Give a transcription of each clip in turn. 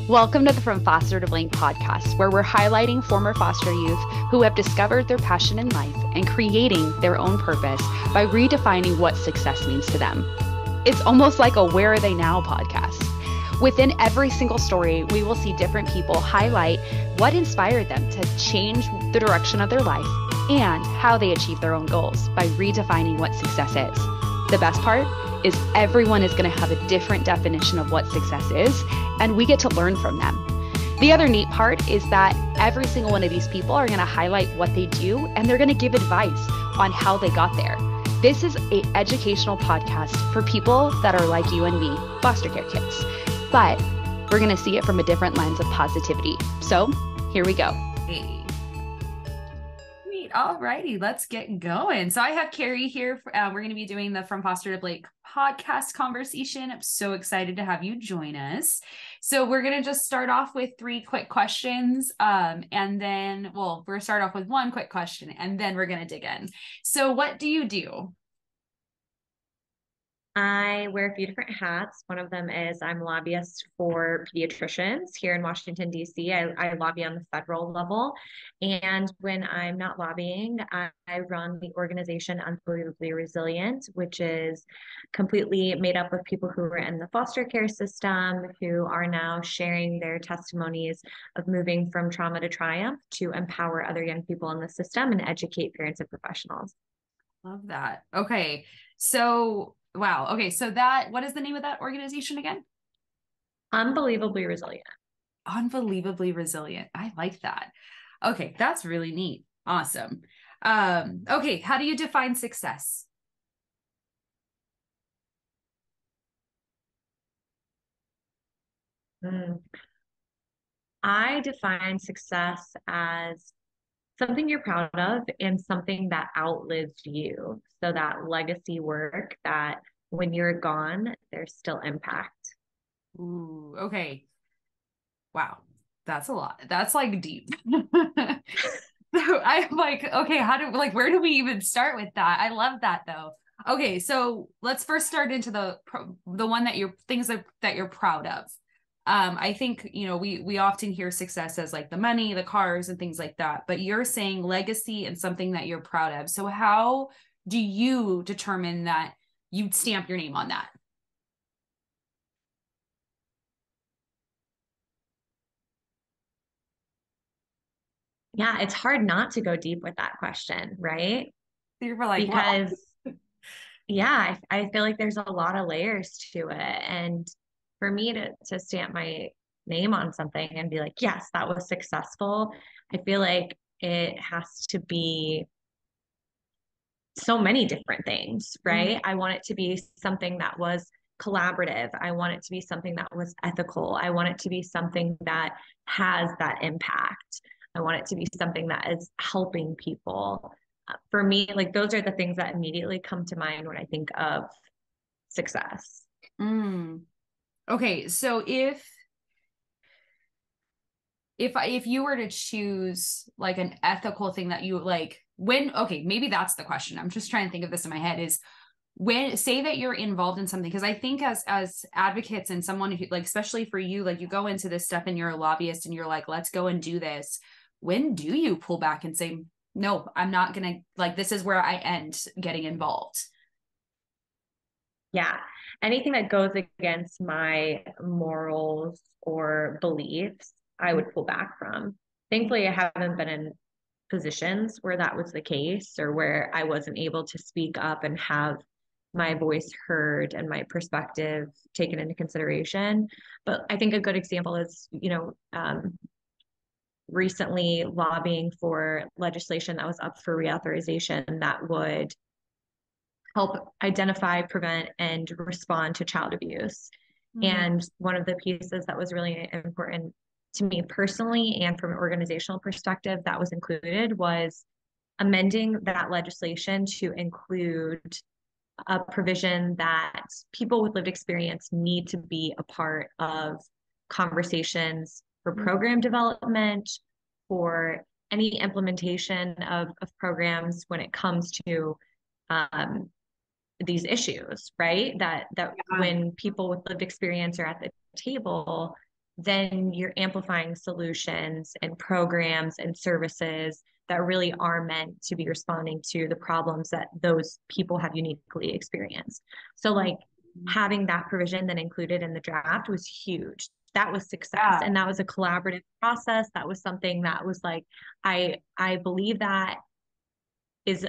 Welcome to the From Foster to Blank podcast, where we're highlighting former foster youth who have discovered their passion in life and creating their own purpose by redefining what success means to them. It's almost like a Where Are They Now podcast. Within every single story, we will see different people highlight what inspired them to change the direction of their life and how they achieve their own goals by redefining what success is. The best part is everyone is going to have a different definition of what success is, and we get to learn from them. The other neat part is that every single one of these people are going to highlight what they do, and they're going to give advice on how they got there. This is an educational podcast for people that are like you and me, foster care kids, but we're going to see it from a different lens of positivity. So here we go. Hey. Sweet. All righty, let's get going. So I have Keri here. We're going to be doing the From Foster to Blake podcast conversation. I'm so excited to have you join us. So we're going to just start off with 3 quick questions. And then, we're going to start off with 1 quick question, and then we're going to dig in. So what do you do? I wear a few different hats. One of them is I'm a lobbyist for pediatricians here in Washington, D.C. I lobby on the federal level. And when I'm not lobbying, I run the organization Unbelievably Resilient, which is completely made up of people who are in the foster care system, who are now sharing their testimonies of moving from trauma to triumph to empower other young people in the system and educate parents and professionals. Love that. Okay. So wow. Okay. So what is the name of that organization again? Unbelievably Resilient. Unbelievably Resilient. I like that. Okay. That's really neat. Awesome. Okay. How do you define success? I define success as something you're proud of and something that outlived you. So that legacy work that when you're gone, there's still impact. Ooh, okay. Wow. That's a lot. That's like deep. So I'm like, okay, where do we even start with that? I love that though. Okay. So let's first start into the one that that you're proud of. I think, we often hear success as like the money, the cars and things like that, but you're saying legacy and something that you're proud of. So how do you determine that you'd stamp your name on that? Yeah, it's hard not to go deep with that question, right? You're like, because yeah, I feel like there's a lot of layers to it. And for me to stamp my name on something and be like, yes, that was successful, I feel like it has to be so many different things, right? Mm-hmm. I want it to be something that was collaborative. I want it to be something that was ethical. I want it to be something that has that impact. I want it to be something that is helping people. For me, like those are the things that immediately come to mind when I think of success. Okay, so if you were to choose like an ethical thing that you like, maybe that's the question. I'm just trying to think of this in my head is say that you're involved in something, because I think as advocates and someone who, like, especially for you, like you go into this stuff and you're a lobbyist and you're like, let's go and do this. When do you pull back and say, no, I'm not gonna, like, this is where I end getting involved? Yeah, anything that goes against my morals or beliefs, I would pull back from. Thankfully, I haven't been in positions where that was the case or where I wasn't able to speak up and have my voice heard and my perspective taken into consideration. But I think a good example is, recently lobbying for legislation that was up for reauthorization that would help identify, prevent, and respond to child abuse. Mm-hmm. And one of the pieces that was really important to me personally and from an organizational perspective that was included was amending that legislation to include a provision that people with lived experience need to be a part of conversations for program development, for any implementation of programs when it comes to these issues, right? That when people with lived experience are at the table, then you're amplifying solutions and programs and services that really are meant to be responding to the problems that those people have uniquely experienced. So like having that provision then included in the draft was huge. That was success. Yeah. And that was a collaborative process. That was something that was like, I believe that is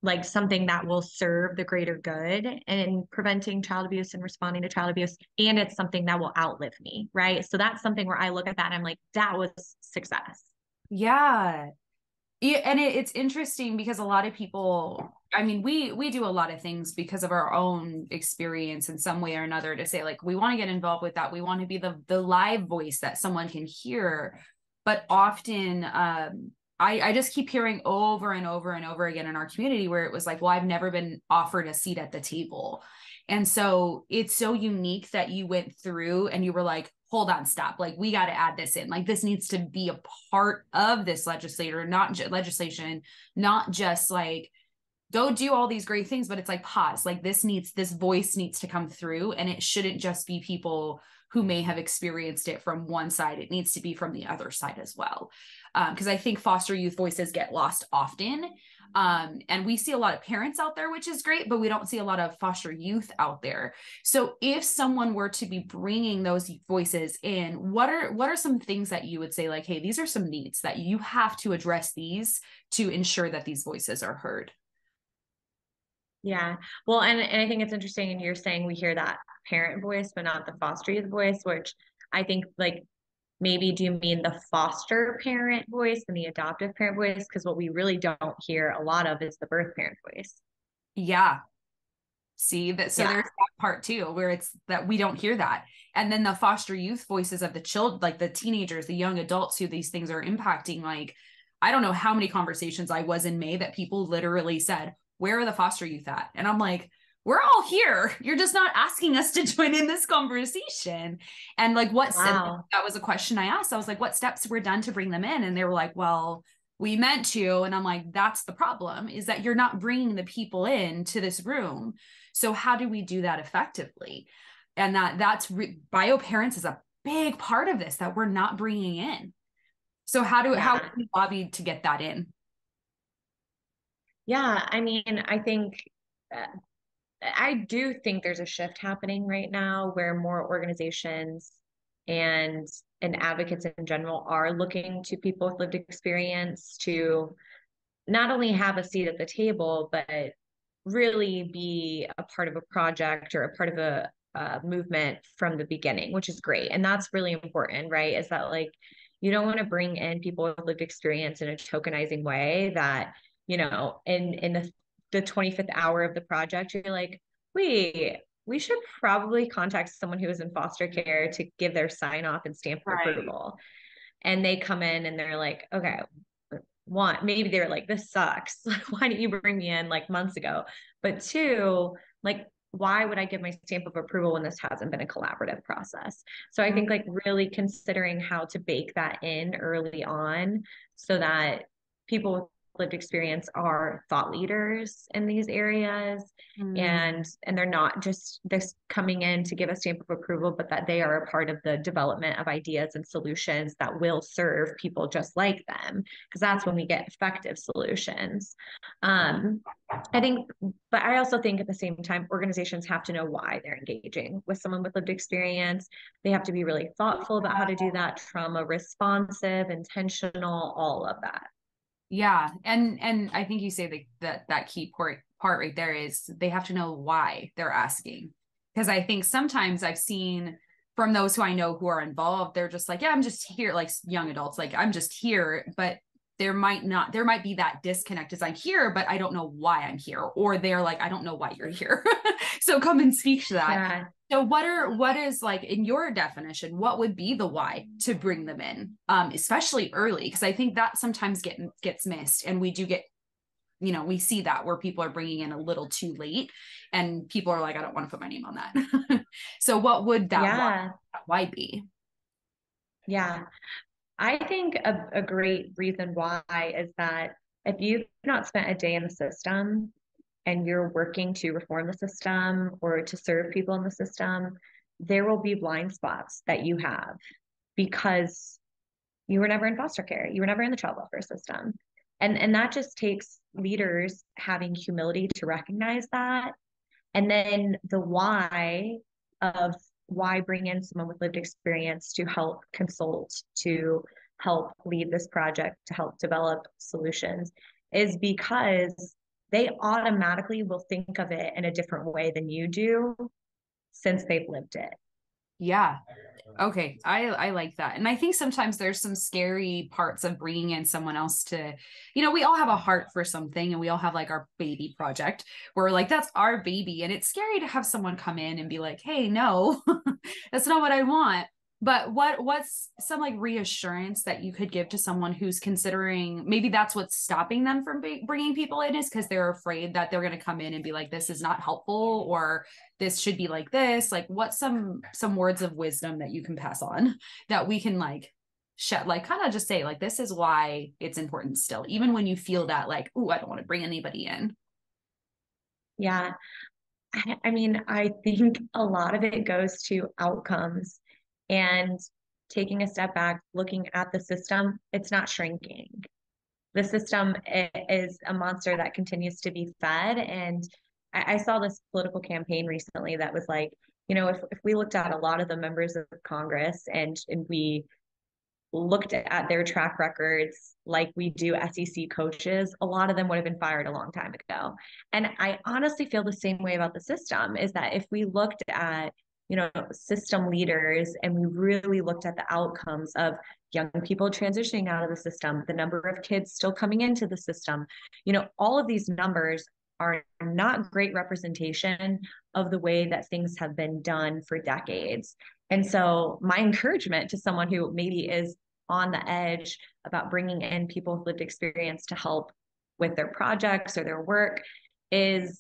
like something that will serve the greater good in preventing child abuse and responding to child abuse. And it's something that will outlive me. Right. So that's something where I look at that and I'm like, that was success. Yeah. Yeah, and it's interesting because a lot of people, I mean, we do a lot of things because of our own experience in some way or another to say like we want to get involved with that. We want to be the live voice that someone can hear. But often I just keep hearing over and over and over again in our community where it was like, well, I've never been offered a seat at the table. And so it's so unique that you went through and you were like, hold on, stop. Like, we got to add this in. Like, this needs to be a part of this legislator, legislation, not just like, go do all these great things, but it's like, pause. Like, this voice needs to come through. And it shouldn't just be people who may have experienced it from one side. It needs to be from the other side as well. Because I think foster youth voices get lost often. And we see a lot of parents out there, which is great, but we don't see a lot of foster youth out there. So if someone were to be bringing those voices in, what are some things that you would say like, hey, these are some needs that you have to address these to ensure that these voices are heard? Yeah. Well, and I think it's interesting. And you're saying we hear that parent voice, but not the foster youth voice, which I think like maybe do you mean the foster parent voice and the adoptive parent voice? Because what we really don't hear a lot of is the birth parent voice. Yeah. See that. So there's that part too, where it's that we don't hear that. And then the foster youth voices of the children, like the teenagers, the young adults who these things are impacting. Like, I don't know how many conversations I was in May that people literally said, where are the foster youth at? And I'm like, we're all here. You're just not asking us to join in this conversation. And like, that was a question I asked. I was like, what steps were done to bring them in? And they were like, well, we meant to. And I'm like, that's the problem, is that you're not bringing the people in to this room. So how do we do that effectively? And bio parents is a big part of this that we're not bringing in. So how can we lobby to get that in? Yeah, I mean, I do think there's a shift happening right now where more organizations and advocates in general are looking to people with lived experience to not only have a seat at the table, but really be a part of a project or a part of a movement from the beginning, which is great. And that's really important, right? Is that like, you don't want to bring in people with lived experience in a tokenizing way that, you know, in the 25th hour of the project, you're like, we should probably contact someone who is in foster care to give their sign off and stamp of approval. And they come in and they're like, okay, one, maybe they were like, this sucks. Why didn't you bring me in like months ago? But two, like, why would I give my stamp of approval when this hasn't been a collaborative process? So I think like really considering how to bake that in early on so that people with lived experience are thought leaders in these areas and they're not just this coming in to give a stamp of approval, but that they are a part of the development of ideas and solutions that will serve people just like them, because that's when we get effective solutions. I think, but I also think at the same time, organizations have to know why they're engaging with someone with lived experience. They have to be really thoughtful about how to do that, trauma responsive, intentional, all of that. Yeah. And I think you say that key part right there is they have to know why they're asking. Because I think sometimes I've seen from those who I know who are involved, they're just like, yeah, I'm just here, like young adults, like I'm just here. But there might be that disconnect as I'm here, but I don't know why I'm here. Or they're like, I don't know why you're here. So come and speak to that. Yeah. So what is like in your definition, what would be the why to bring them in, especially early? Because I think that sometimes gets missed, and we do get, we see that where people are bringing in a little too late and people are like, I don't want to put my name on that. So what would that why be? Yeah. I think a great reason why is that if you've not spent a day in the system and you're working to reform the system or to serve people in the system, there will be blind spots that you have because you were never in foster care. You were never in the child welfare system. And that just takes leaders having humility to recognize that. And then the why of why bring in someone with lived experience to help consult, to help lead this project, to help develop solutions is because they automatically will think of it in a different way than you do since they've lived it. Yeah. Okay. I like that. And I think sometimes there's some scary parts of bringing in someone else to, we all have a heart for something and we all have like our baby project where like, that's our baby. And it's scary to have someone come in and be like, hey, no, that's not what I want. But what's some like reassurance that you could give to someone who's considering maybe that's what's stopping them from bringing people in is because they're afraid that they're going to come in and be like, this is not helpful or this should be like this. Like what's some words of wisdom that you can pass on that we can like like kind of just say like, this is why it's important still, even when you feel that like, oh, I don't want to bring anybody in. Yeah. I mean, I think a lot of it goes to outcomes and taking a step back, looking at the system. It's not shrinking. The system is a monster that continues to be fed. And I saw this political campaign recently that was like, if we looked at a lot of the members of Congress and we looked at their track records like we do SEC coaches, a lot of them would have been fired a long time ago. And I honestly feel the same way about the system is that if we looked at, system leaders and we really looked at the outcomes of young people transitioning out of the system, the number of kids still coming into the system, all of these numbers are not great representation of the way that things have been done for decades. And so my encouragement to someone who maybe is on the edge about bringing in people with lived experience to help with their projects or their work is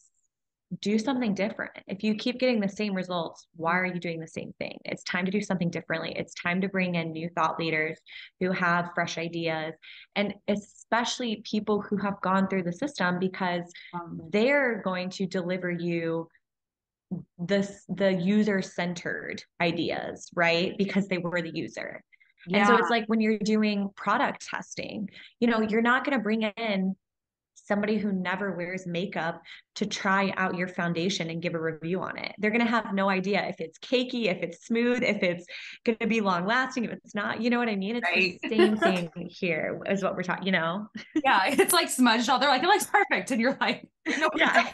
do something different. If you keep getting the same results, why are you doing the same thing? It's time to do something differently. It's time to bring in new thought leaders who have fresh ideas, and especially people who have gone through the system because they're going to deliver you the user-centered ideas, right? Because they were the user. Yeah. And so it's like when you're doing product testing, you're not going to bring in somebody who never wears makeup to try out your foundation and give a review on it. They're going to have no idea if it's cakey, if it's smooth, if it's going to be long lasting, if it's not, you know what I mean? It's right. The same thing here is what we're talking, Yeah. It's like smudged all. They're like, it looks perfect. And you're like, no, yeah.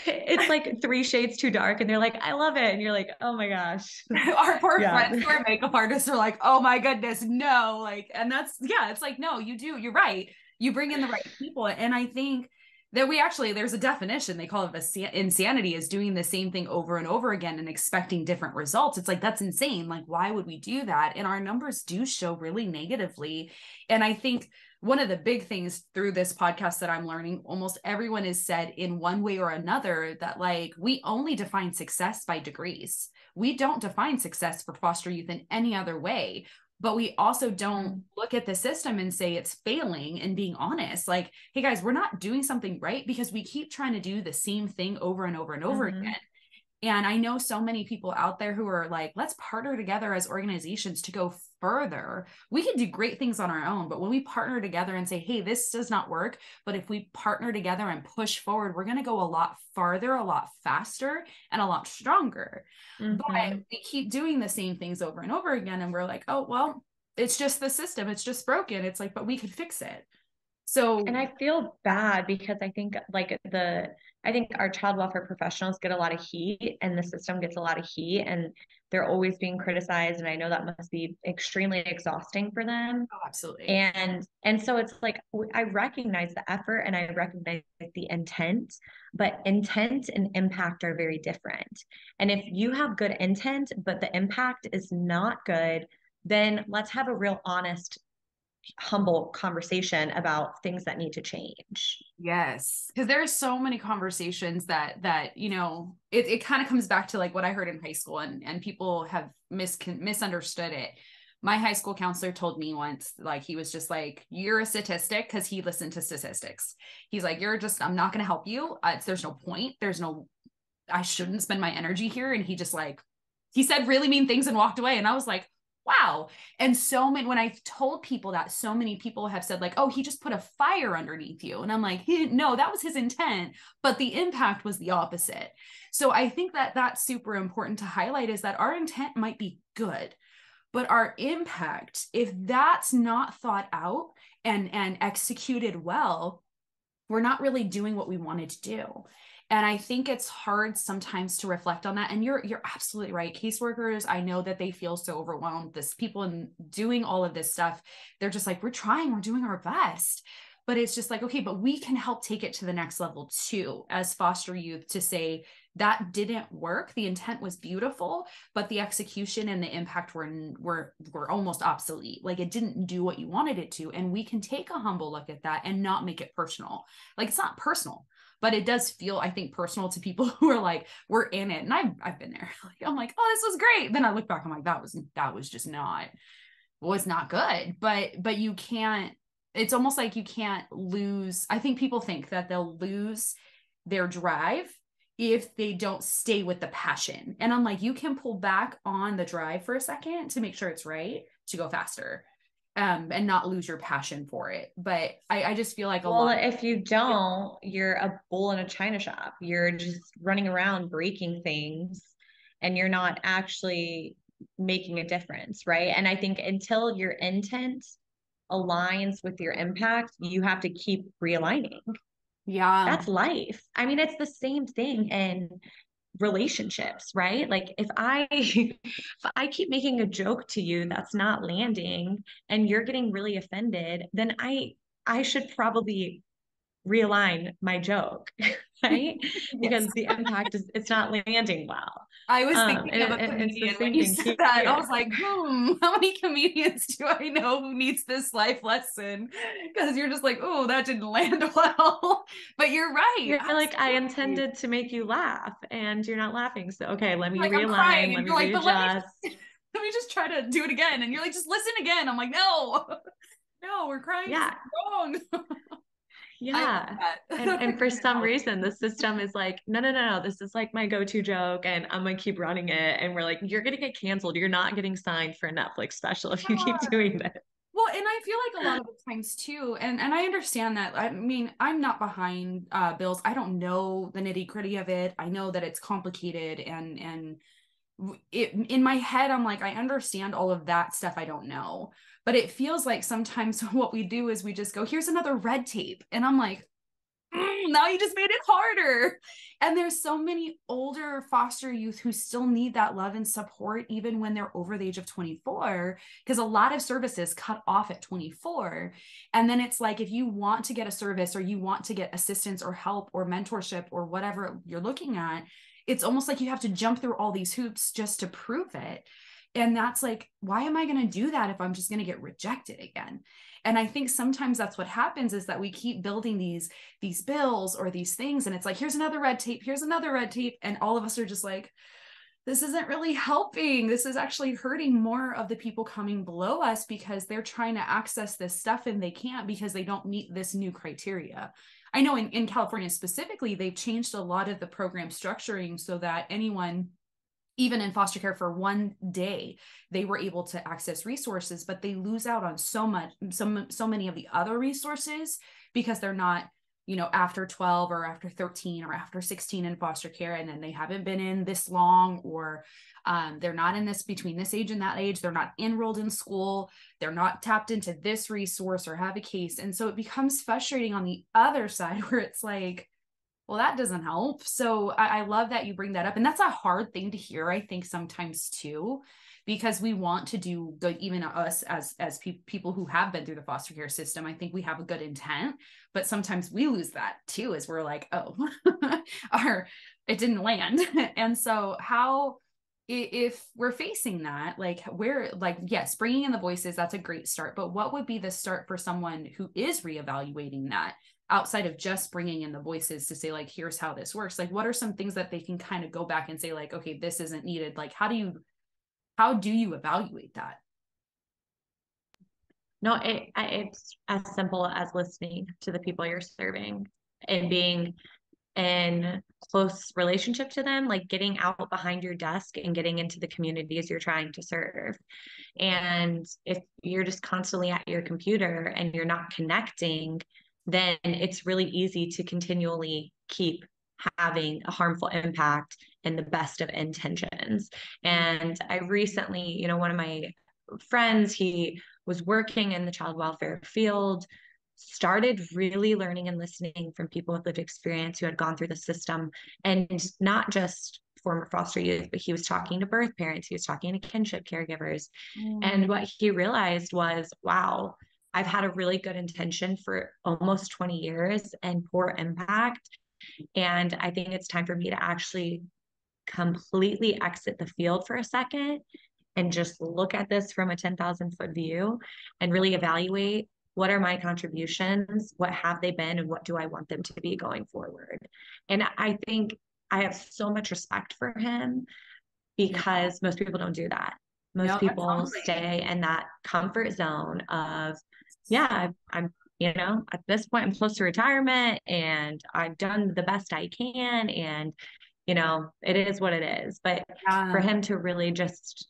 It's like 3 shades too dark. And they're like, I love it. And you're like, oh my gosh. Our poor friends who are makeup artists are like, oh my goodness, no. Like, and that's, it's like, no, you do. You're right. You bring in the right people. And I think that there's a definition, they call it insanity, is doing the same thing over and over again and expecting different results. It's like, that's insane. Like, why would we do that? And our numbers do show really negatively. And I think one of the big things through this podcast that I'm learning, almost everyone has said in one way or another that like, we only define success by degrees. We don't define success for foster youth in any other way. But we also don't look at the system and say it's failing and being honest. Like, hey guys, we're not doing something right because we keep trying to do the same thing over and over and over again. And I know so many people out there who are like, let's partner together as organizations to go further. We can do great things on our own, but when we partner together and say, hey, this does not work, but if we partner together and push forward, we're going to go a lot farther, a lot faster, and a lot stronger. But we keep doing the same things over and over again. And we're like, oh, well, it's just the system. It's just broken. It's like, but we could fix it. So, and I feel bad because I think our child welfare professionals get a lot of heat and the system gets a lot of heat and they're always being criticized. And I know that must be extremely exhausting for them. Oh, absolutely. And so it's like, I recognize the effort and I recognize the intent, but intent and impact are very different. And if you have good intent, but the impact is not good, then let's have a real honest, humble conversation about things that need to change. Yes. Because there's so many conversations that it kind of comes back to like what I heard in high school and people have misunderstood it. My high school counselor told me once, like, he was just like, you're a statistic, because he listened to statistics. He's like, I'm not going to help you. There's no point. I shouldn't spend my energy here. And he just like he said really mean things and walked away. And I was like, wow. And so many, when I've told people that, so many people have said like, oh, he just put a fire underneath you. And I'm like, no, that was his intent, but the impact was the opposite. So I think that that's super important to highlight, is that our intent might be good, but our impact, if that's not thought out and executed well, we're not really doing what we wanted to do. And I think it's hard sometimes to reflect on that. And you're absolutely right. Caseworkers, I know that they feel so overwhelmed. This people in doing all of this stuff, they're just like, we're trying, we're doing our best. But it's just like, okay, but we can help take it to the next level too, as foster youth, to say that didn't work. The intent was beautiful, but the execution and the impact were almost obsolete. Like it didn't do what you wanted it to. And we can take a humble look at that and not make it personal. Like it's not personal, but it does feel, I think, personal to people who are like, we're in it. And I've been there. Like, I'm like, oh, this was great. Then I look back, I'm like, that was just not, was not good. But you can't, it's almost like you can't lose. I think people think that they'll lose their drive if they don't stay with the passion. And I'm like, you can pull back on the drive for a second to make sure it's right, to go faster, and not lose your passion for it. But I just feel like if you don't, you're a bull in a china shop. You're just running around breaking things and you're not actually making a difference, right? And I think until your intent aligns with your impact, you have to keep realigning. Yeah. That's life. I mean, it's the same thing in relationships, right? Like if I keep making a joke to you that's not landing and you're getting really offended, then I should probably realign my joke, right? Because the impact is, it's not landing well. I was thinking of a comedian when you said that. Here. I was like, how many comedians do I know who needs this life lesson? Because you're just like, oh, that didn't land well. But you're right. You're like, I intended to make you laugh and you're not laughing. So, okay, let me realign. Let me readjust. Let me just try to do it again. And you're like, just listen again. I'm like, no, we're crying. Yeah. Wrong. Yeah. And for some reason, the system is like, no. This is like my go-to joke and I'm going to keep running it. And we're like, you're going to get canceled. You're not getting signed for a Netflix special if you keep doing this. Well, and I feel like a lot of the times too, and I understand that. I mean, I'm not behind bills. I don't know the nitty gritty of it. I know that it's complicated and in my head, I'm like, I understand all of that stuff. I don't know. But it feels like sometimes what we do is we just go, here's another red tape. And I'm like, now you just made it harder. And there's so many older foster youth who still need that love and support, even when they're over the age of 24, because a lot of services cut off at 24. And then it's like, if you want to get a service or you want to get assistance or help or mentorship or whatever you're looking at, it's almost like you have to jump through all these hoops just to prove it. And that's like, why am I going to do that if I'm just going to get rejected again? And I think sometimes that's what happens, is that we keep building these bills or these things. And it's like, here's another red tape. Here's another red tape. And all of us are just like, this isn't really helping. This is actually hurting more of the people coming below us, because they're trying to access this stuff and they can't because they don't meet this new criteria. I know in California specifically, they've changed a lot of the program structuring so that anyone, even in foster care for one day, they were able to access resources, but they lose out on so many of the other resources because they're not, after 12 or after 13 or after 16 in foster care. And then they haven't been in this long, or they're not in this between this age and that age. They're not enrolled in school. They're not tapped into this resource or have a case. And so it becomes frustrating on the other side, where it's like, well, that doesn't help. So I love that you bring that up. And that's a hard thing to hear, I think, sometimes too, because we want to do good, even us as people who have been through the foster care system. I think we have a good intent, but sometimes we lose that too, as we're like, oh, it didn't land. And so if we're facing that, yes, bringing in the voices, that's a great start. But what would be the start for someone who is reevaluating that, outside of just bringing in the voices to say, like, here's how this works? Like, what are some things that they can kind of go back and say, like, okay, this isn't needed? Like, how do you evaluate that? No, it's as simple as listening to the people you're serving and being in close relationship to them, like getting out behind your desk and getting into the communities you're trying to serve. And if you're just constantly at your computer and you're not connecting, then it's really easy to continually keep having a harmful impact in the best of intentions. And I recently, one of my friends, he was working in the child welfare field, started really learning and listening from people with lived experience who had gone through the system, and not just former foster youth, but he was talking to birth parents, he was talking to kinship caregivers. And what he realized was, wow, I've had a really good intention for almost 20 years and poor impact. And I think it's time for me to actually completely exit the field for a second and just look at this from a 10,000-foot view and really evaluate, what are my contributions? What have they been? And what do I want them to be going forward? And I think I have so much respect for him, because most people don't do that. Most people stay in that comfort zone of, yeah, I'm, at this point, I'm close to retirement and I've done the best I can. And, it is what it is. But for him to really just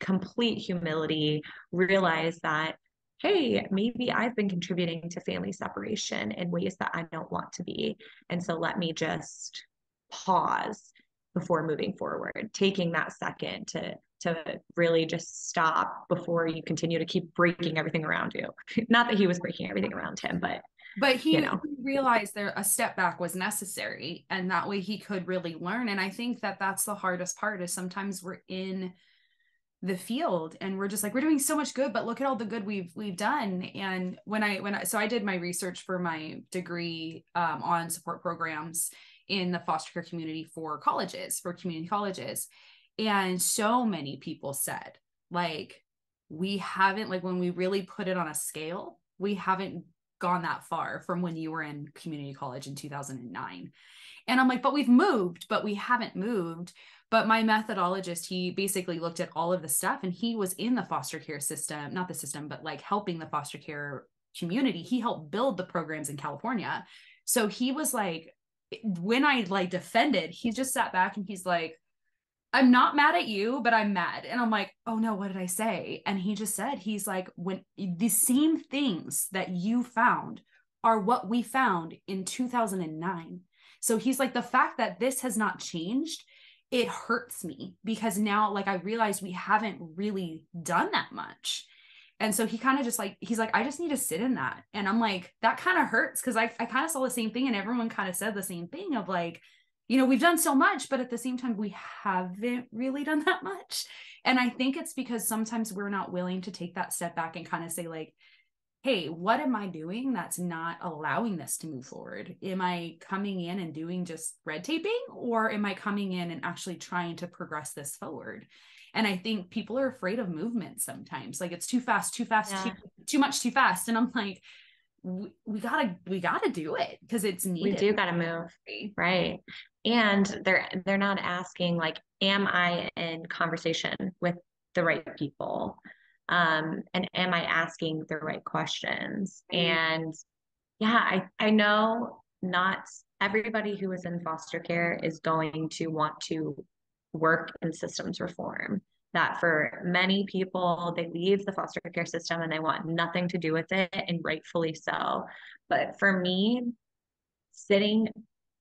complete humility, realize that, hey, maybe I've been contributing to family separation in ways that I don't want to be. And so let me just pause before moving forward, taking that second to really just stop before you continue to keep breaking everything around you. Not that he was breaking everything around him, but he realized there a step back was necessary, and that way he could really learn. And I think that that's the hardest part, is sometimes we're in the field and we're just like, we're doing so much good, but look at all the good we've done. And so I did my research for my degree on support programs in the foster care community for community colleges. And so many people said, like, we haven't, like, when we really put it on a scale, we haven't gone that far from when you were in community college in 2009. And I'm like, but we've moved, but we haven't moved. But my methodologist, he basically looked at all of the stuff, and he was in the foster care system, not the system, but like helping the foster care community. He helped build the programs in California. So he was like, when I like defended, he just sat back and he's like, I'm not mad at you, but I'm mad. And I'm like, oh no, what did I say? And he just said, he's like, when the same things that you found are what we found in 2009. So he's like, the fact that this has not changed, it hurts me, because now, like, I realize we haven't really done that much. And so he kind of just like, he's like, I just need to sit in that. And I'm like, that kind of hurts, because I kind of saw the same thing, and everyone kind of said the same thing of like, we've done so much, but at the same time, we haven't really done that much. And I think it's because sometimes we're not willing to take that step back and kind of say like, hey, what am I doing that's not allowing this to move forward? Am I coming in and doing just red taping, or am I coming in and actually trying to progress this forward? And I think people are afraid of movement sometimes. Like, it's too fast, yeah. too much, too fast. And I'm like, we gotta do it, because it's needed. We do gotta move, right? And they're not asking like, am I in conversation with the right people? And am I asking the right questions? And yeah, I know not everybody who is in foster care is going to want to work in systems reform. That for many people, they leave the foster care system and they want nothing to do with it, and rightfully so. But for me, sitting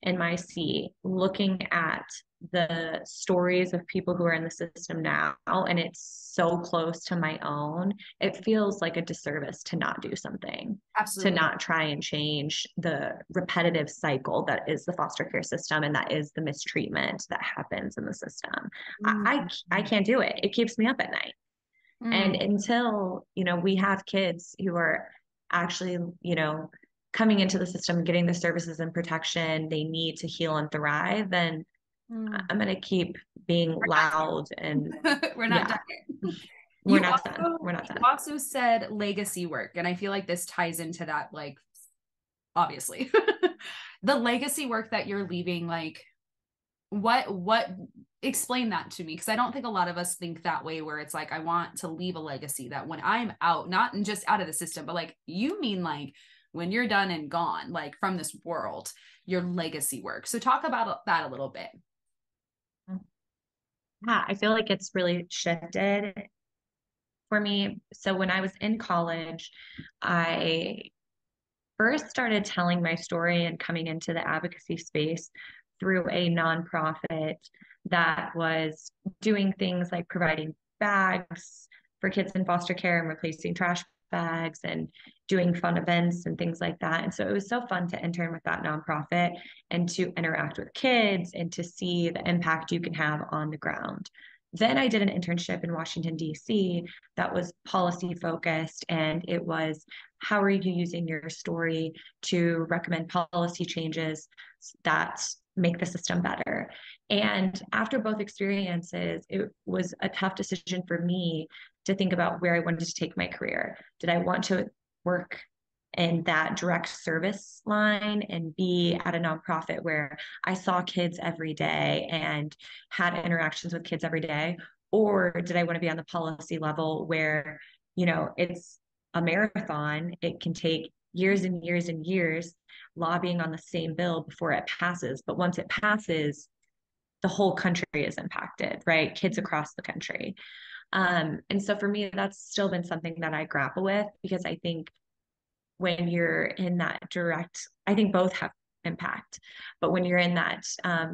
in my seat, looking at the stories of people who are in the system now, and it's so close to my own, it feels like a disservice to not do something. Absolutely. To not try and change the repetitive cycle that is the foster care system, and that is the mistreatment that happens in the system. I can't do it. It keeps me up at night. And until, we have kids who are actually, coming into the system, getting the services and protection they need to heal and thrive, then I'm going to keep being loud and we're not done yet. We're not done. You also said legacy work, and I feel like this ties into that, like, obviously the legacy work that you're leaving, like, what explain that to me, because I don't think a lot of us think that way, where it's like, I want to leave a legacy that when I'm out, not just out of the system, but like, you mean like when you're done and gone, like from this world, your legacy work. So talk about that a little bit. Yeah, I feel like it's really shifted for me. So when I was in college, I first started telling my story and coming into the advocacy space through a nonprofit that was doing things like providing bags for kids in foster care and replacing trash bags and doing fun events and things like that. And so it was so fun to intern with that nonprofit and to interact with kids and to see the impact you can have on the ground. Then I did an internship in Washington, D.C. that was policy focused, and it was how are you using your story to recommend policy changes that make the system better? And after both experiences, it was a tough decision for me to think about where I wanted to take my career. Did I want to work in that direct service line and be at a nonprofit where I saw kids every day and had interactions with kids every day? Or did I want to be on the policy level where, it's a marathon? It can take years and years and years lobbying on the same bill before it passes. But once it passes, the whole country is impacted, right? Kids across the country. And so for me, that's still been something that I grapple with, because I think when you're in that direct, I think both have impact, but when you're in that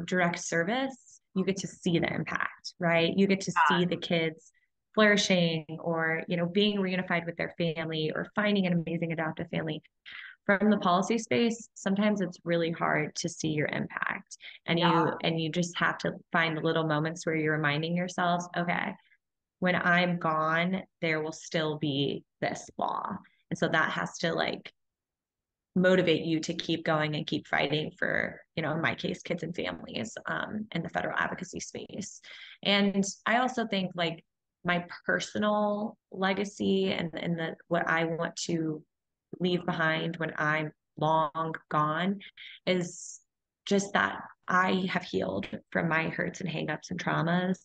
direct service, you get to see the impact, right? You get to see the kids flourishing, or, being reunified with their family, or finding an amazing adoptive family. From the policy space, sometimes it's really hard to see your impact, and you just have to find the little moments where you're reminding yourselves, okay, when I'm gone, there will still be this law. And so that has to motivate you to keep going and keep fighting for, in my case, kids and families in the federal advocacy space. And I also think my personal legacy and what I want to leave behind when I'm long gone is just that I have healed from my hurts and hangups and traumas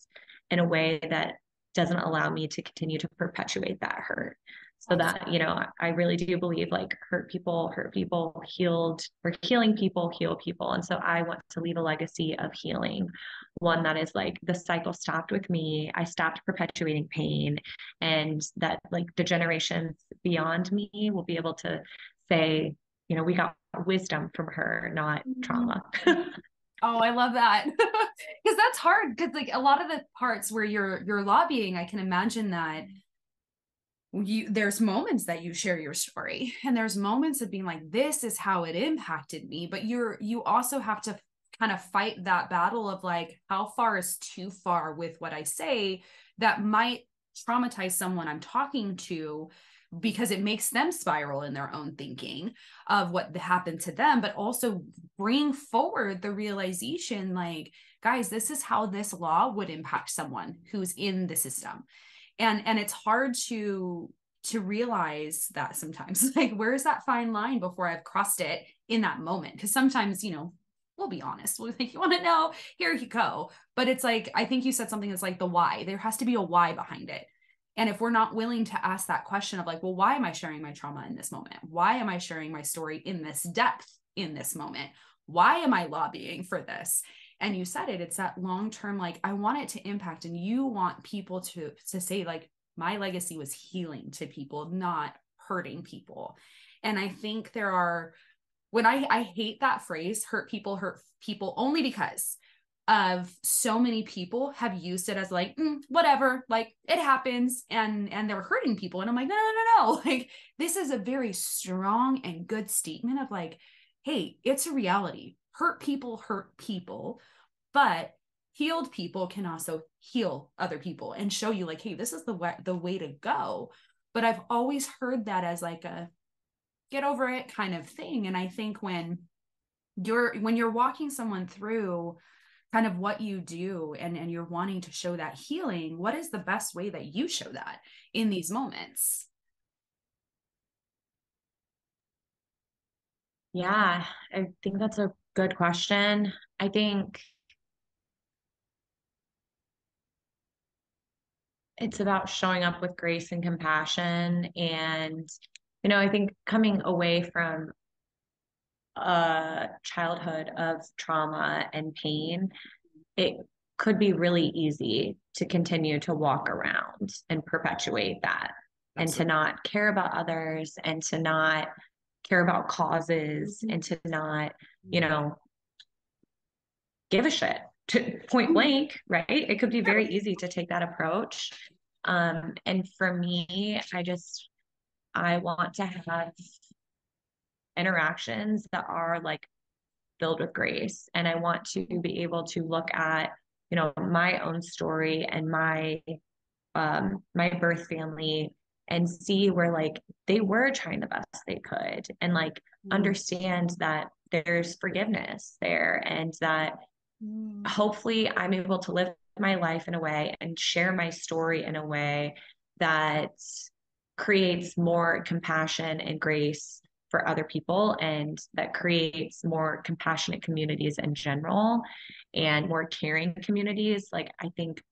in a way that doesn't allow me to continue to perpetuate that hurt. So that, I really do believe hurt people, healed, or healing people, heal people. And so I want to leave a legacy of healing, one that is the cycle stopped with me. I stopped perpetuating pain, and that the generations beyond me will be able to say, we got wisdom from her, not trauma. Oh, I love that. Because that's hard. Because a lot of the parts where you're lobbying, I can imagine that there's moments that you share your story, and there's moments of being this is how it impacted me. But you also have to kind of fight that battle of how far is too far with what I say that might traumatize someone I'm talking to, because it makes them spiral in their own thinking of what happened to them, but also bring forward the realization, guys, this is how this law would impact someone who's in the system. And it's hard to realize that sometimes, where is that fine line before I've crossed it in that moment? Because sometimes, we'll be honest, we'll think, you want to know, here you go. But it's I think you said something that's the why. There has to be a why behind it. And if we're not willing to ask that question of well, why am I sharing my trauma in this moment? Why am I sharing my story in this depth in this moment? Why am I lobbying for this? And you said it's that long-term, I want it to impact, and you want people to say my legacy was healing to people, not hurting people. And I think when I hate that phrase, hurt people, only because of so many people have used it as whatever, it happens, and they're hurting people. And I'm no. This is a very strong and good statement of hey, it's a reality. Hurt people, but healed people can also heal other people and show you hey, this is the way to go. But I've always heard that as a get over it kind of thing. And I think when you're walking someone through kind of what you do, and you're wanting to show that healing, what is the best way that you show that in these moments? Yeah, I think that's a good question. I think it's about showing up with grace and compassion, and I think coming away from a childhood of trauma and pain, it could be really easy to continue to walk around and perpetuate that. And to not care about others, and to not care about causes, and to not, give a shit, to point blank, right? It could be very easy to take that approach. And for me, I want to have interactions that are like filled with grace. And I want to be able to look at, my own story and my birth family, and see where like they were trying the best they could, and like understand that there's forgiveness there, and that hopefully I'm able to live my life in a way and share my story in a way that creates more compassion and grace for other people, and that creates more compassionate communities in general, and more caring communities. Like, I think,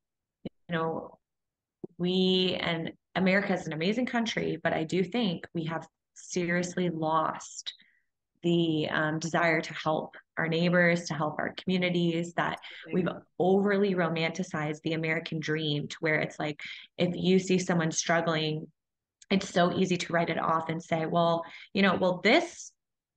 we and America is an amazing country, but I do think we have seriously lost the desire to help our neighbors, to help our communities, that we've overly romanticized the American dream to where it's like, if you see someone struggling, it's so easy to write it off and say, well,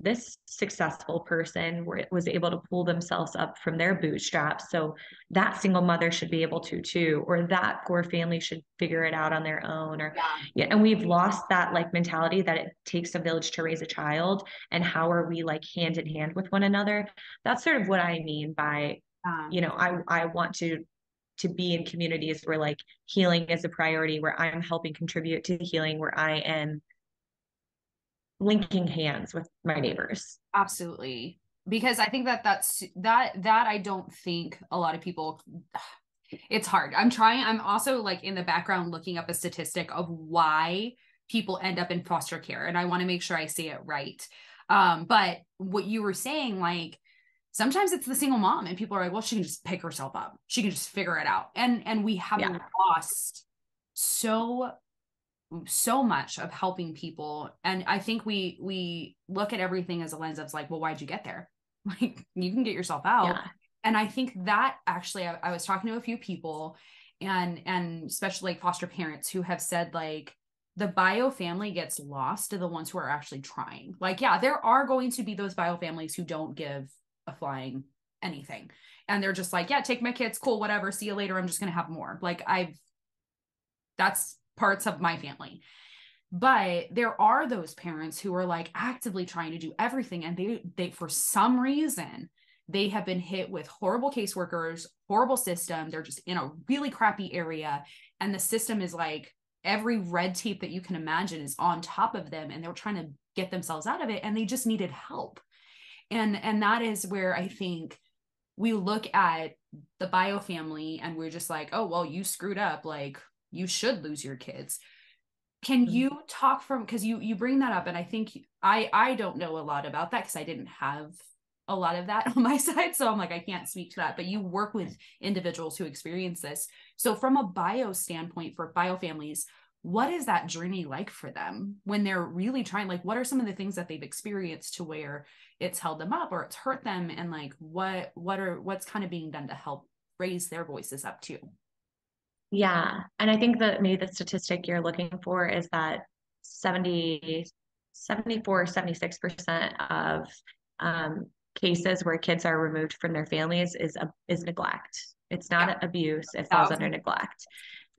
this successful person was able to pull themselves up from their bootstraps, so that single mother should be able to too, or that poor family should figure it out on their own. Or and we've lost that like mentality that it takes a village to raise a child, and how are we like hand in hand with one another. That's sort of what I mean by I want to be in communities where like healing is a priority, where I'm helping contribute to healing, where I am linking hands with my neighbors. Absolutely. Because I think that I don't think a lot of people, it's hard. I'm also like in the background looking up a statistic of why people end up in foster care. And I want to make sure I say it right. But what you were saying, like, sometimes it's the single mom and people are like, well, she can just pick herself up. She can just figure it out. And we have lost so much of helping people. And I think we look at everything as a lens of like, well, why'd you get there? Like, you can get yourself out. Yeah. And I think that actually, I was talking to a few people, and especially like foster parents, who have said like, the bio family gets lost to the ones who are actually trying. Like, yeah, there are going to be those bio families who don't give a flying anything. And they're just like, yeah, take my kids, cool, whatever, see you later, I'm just going to have more. Like, that's parts of my family. But there are those parents who are like actively trying to do everything, and they for some reason they have been hit with horrible caseworkers, horrible system. They're just in a really crappy area, and the system is like, every red tape that you can imagine is on top of them, and they're trying to get themselves out of it, and they just needed help. And that is where I think we look at the bio family and we're just like, oh, well, you screwed up, like, you should lose your kids. Can you talk from, because you bring that up, and I think I don't know a lot about that because I didn't have a lot of that on my side, so I'm like, I can't speak to that, but you work with individuals who experience this. So from a bio standpoint, for bio families, what is that journey like for them when they're really trying? Like, what are some of the things that they've experienced to where it's held them up or it's hurt them, and like what's kind of being done to help raise their voices up too? Yeah. And I think that maybe the statistic you're looking for is that 74-76% of cases where kids are removed from their families is neglect. It's not abuse, it falls under neglect.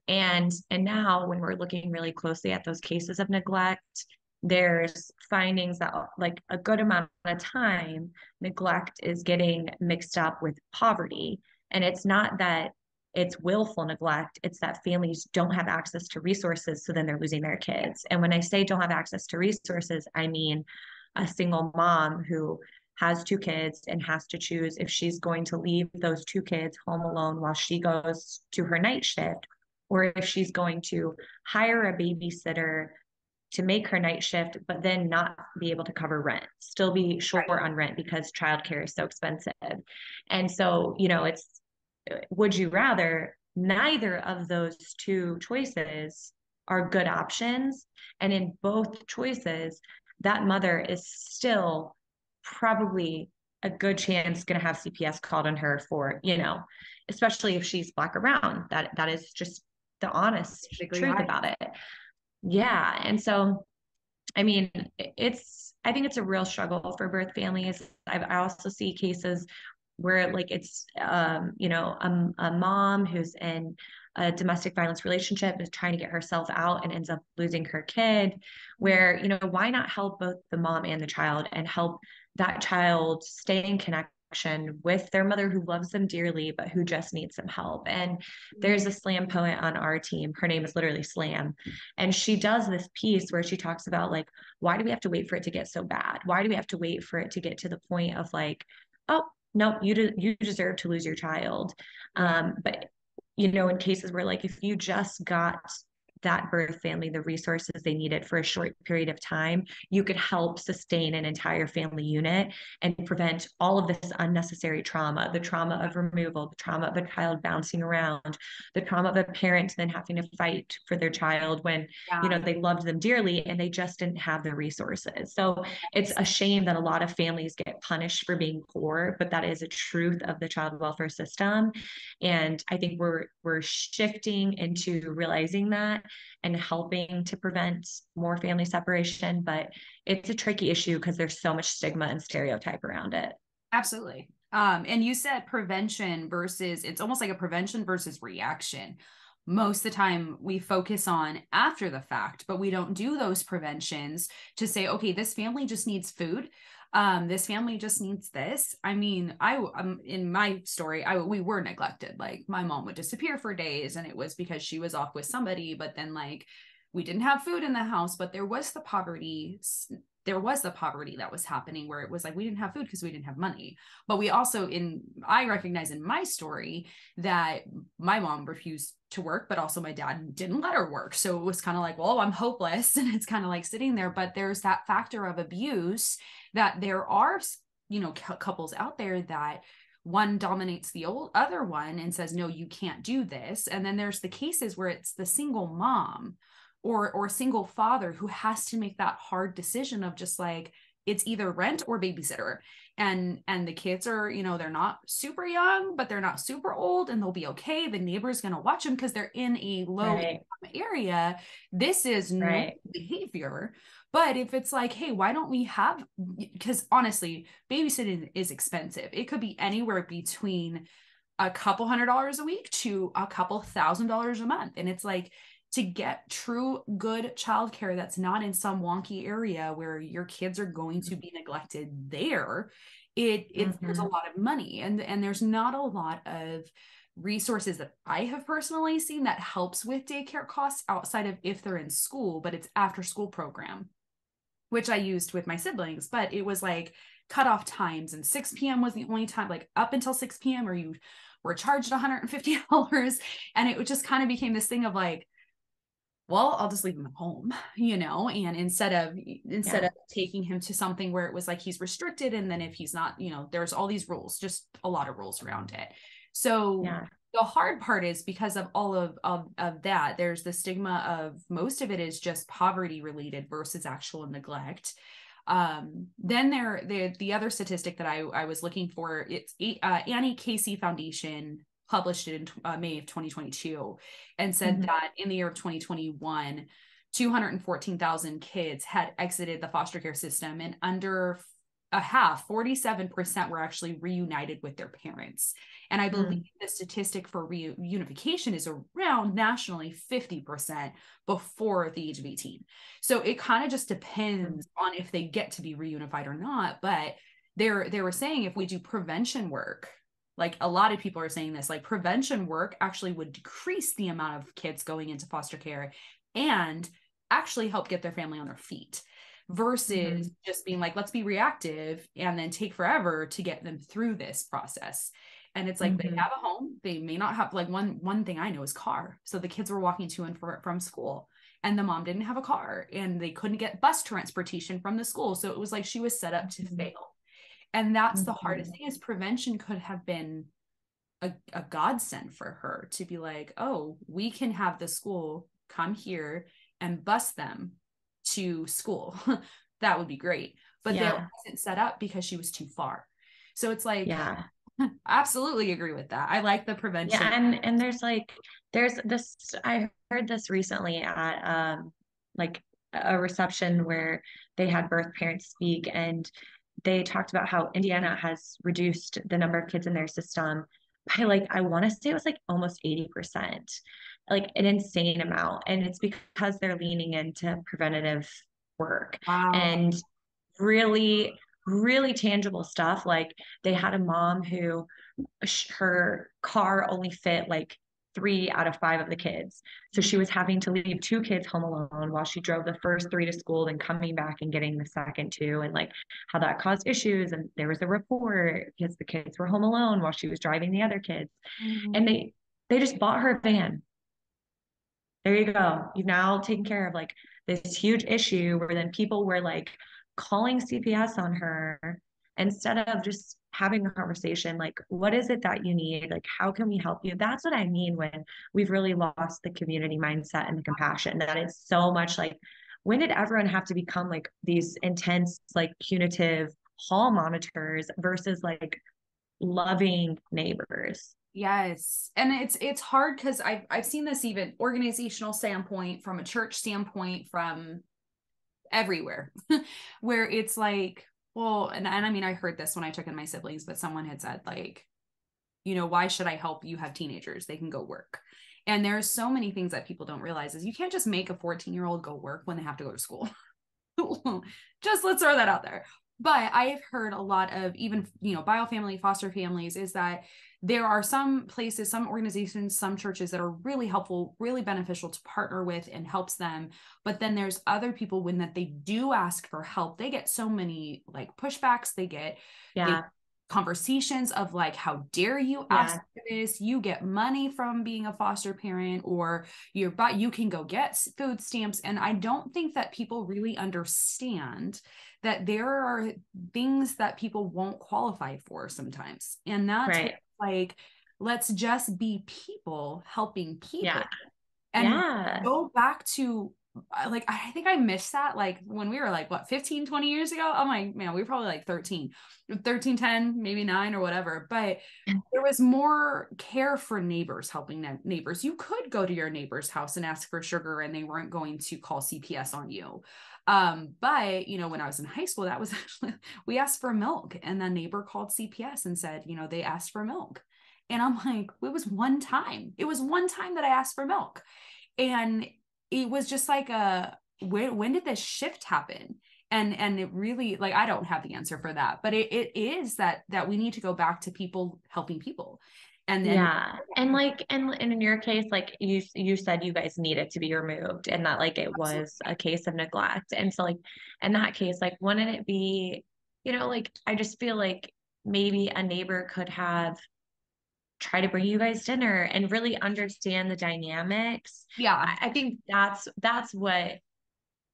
And now when we're looking really closely at those cases of neglect, there's findings that like a good amount of time, neglect is getting mixed up with poverty. And it's not that it's willful neglect, it's that families don't have access to resources, so then they're losing their kids. And when I say don't have access to resources, I mean a single mom who has 2 kids and has to choose if she's going to leave those 2 kids home alone while she goes to her night shift, or if she's going to hire a babysitter to make her night shift, but then not be able to cover rent, still be short on rent because childcare is so expensive. And so, it's, would you rather? Neither of those 2 choices are good options. And in both choices, that mother is still probably a good chance going to have CPS called on her for, especially if she's Black or brown. That is just the honest truth about it. Yeah. And so, I mean, I think it's a real struggle for birth families. I also see cases where like it's, a mom who's in a domestic violence relationship is trying to get herself out and ends up losing her kid, where, why not help both the mom and the child and help that child stay in connection with their mother who loves them dearly, but who just needs some help. And there's a slam poet on our team. Her name is literally Slam. And she does this piece where she talks about like, why do we have to wait for it to get so bad? Why do we have to wait for it to get to the point of like, oh, no, you deserve to lose your child. But in cases where like, if you just got that birth family the resources they needed for a short period of time, you could help sustain an entire family unit and prevent all of this unnecessary trauma, the trauma of removal, the trauma of a child bouncing around, the trauma of a parent then having to fight for their child when, they loved them dearly and they just didn't have the resources. So it's a shame that a lot of families get punished for being poor, but that is a truth of the child welfare system. And I think we're shifting into realizing that and helping to prevent more family separation. But it's a tricky issue because there's so much stigma and stereotype around it. Absolutely. And you said prevention versus, it's almost like a prevention versus reaction. Most of the time we focus on after the fact, but we don't do those preventions to say, okay, this family just needs food. This family just needs this. I mean, in my story, we were neglected. Like my mom would disappear for days and it was because she was off with somebody, but then like we didn't have food in the house, but there was the poverty that was happening where it was like we didn't have food because we didn't have money. But we also I recognize in my story that my mom refused to work, but also my dad didn't let her work. So it was kind of like, well, I'm hopeless. And it's kind of like sitting there, but there's that factor of abuse that there are, couples out there that one dominates the other one and says, no, you can't do this. And then there's the cases where it's the single mom or single father who has to make that hard decision of just like, it's either rent or babysitter. And the kids are, they're not super young, but they're not super old and they'll be okay. The neighbor's going to watch them because they're in a low income area. This is no behavior. But if it's like, hey, why don't we have, because honestly, babysitting is expensive. It could be anywhere between a couple $100s a week to a couple $1,000s a month. And it's like, to get true good childcare that's not in some wonky area where your kids are going to be neglected there, there's a lot of money and there's not a lot of resources that I have personally seen that helps with daycare costs outside of if they're in school, but it's after school program, which I used with my siblings, but it was like cutoff times and 6 p.m. was the only time, like up until 6 p.m. or you were charged $150. And it just kind of became this thing of like, well, I'll just leave him at home, and instead of taking him to something where it was like he's restricted. And then if he's not, there's all these rules, just a lot of rules around it. So the hard part is because of all of that, there's the stigma of most of it is just poverty related versus actual neglect. Then the other statistic that I was looking for, it's ADVOCACY Foundation published it in May of 2022 and said that in the year of 2021, 214,000 kids had exited the foster care system and under a half, 47% were actually reunited with their parents. And I believe the statistic for reunification is around nationally 50% before the age of 18. So it kind of just depends on if they get to be reunified or not. But they were saying if we do prevention work, like a lot of people are saying this, like prevention work actually would decrease the amount of kids going into foster care and actually help get their family on their feet versus just being like, let's be reactive and then take forever to get them through this process. And it's like, they have a home. They may not have, like one thing I know is car. So the kids were walking to and from school and the mom didn't have a car and they couldn't get bus transportation from the school. So it was like, she was set up to fail. And that's the hardest thing is prevention could have been a godsend for her to be like, oh, we can have the school come here and bus them to school, that would be great. But that wasn't set up because she was too far. So it's like, absolutely agree with that. I like the prevention. Yeah. And there's this, I heard this recently at like a reception where they had birth parents speak, and they talked about how Indiana has reduced the number of kids in their system by like, I want to say it was like almost 80%, like an insane amount. And it's because they're leaning into preventative work and really, really tangible stuff. Like they had a mom who her car only fit like 3 out of 5 of the kids. So she was having to leave 2 kids home alone while she drove the first 3 to school, then coming back and getting the second 2, and like how that caused issues. And there was a report because the kids were home alone while she was driving the other kids. And they just bought her a van. There you go. You've now taken care of like this huge issue where then people were like calling CPS on her instead of just having a conversation like, what is it that you need? Like, how can we help you? That's what I mean when we've really lost the community mindset and the compassion, that it's so much like, when did everyone have to become like these intense, like punitive hall monitors versus like loving neighbors? Yes. And it's hard because I've seen this even organizational standpoint, from a church standpoint, from everywhere, where it's like, well, and I mean, I heard this when I took in my siblings, but someone had said like, you know, why should I help? You have teenagers, they can go work. And there's so many things that people don't realize is you can't just make a 14-year-old go work when they have to go to school. Just let's throw that out there. But I've heard a lot of even, you know, bio family, foster families, is that there are some places, some organizations, some churches that are really helpful, really beneficial to partner with and helps them. But then there's other people when that they do ask for help, they get so many like pushbacks, they get conversations of like, how dare you ask for this? You get money from being a foster parent, or you can go get food stamps. And I don't think that people really understand that there are things that people won't qualify for sometimes. And that's like, let's just be people helping people. And go back to like, I think I missed that. Like when we were like, what, 15, 20 years ago? I'm like, man, we were probably like 13, 10, maybe 9 or whatever. But there was more care for neighbors, helping neighbors. You could go to your neighbor's house and ask for sugar and they weren't going to call CPS on you. But you know, when I was in high school, that was actually, we asked for milk and the neighbor called CPS and said, you know, they asked for milk. And I'm like, it was one time that I asked for milk. And it was just like when did this shift happen? And it really, like, I don't have the answer for that, but it is that we need to go back to people helping people. And then and like, and in your case, like you said you guys needed to be removed and that like it was a case of neglect. And so like in that case, like wouldn't it be, you know, like I just feel like maybe a neighbor could have try to bring you guys dinner and really understand the dynamics. I think that's what,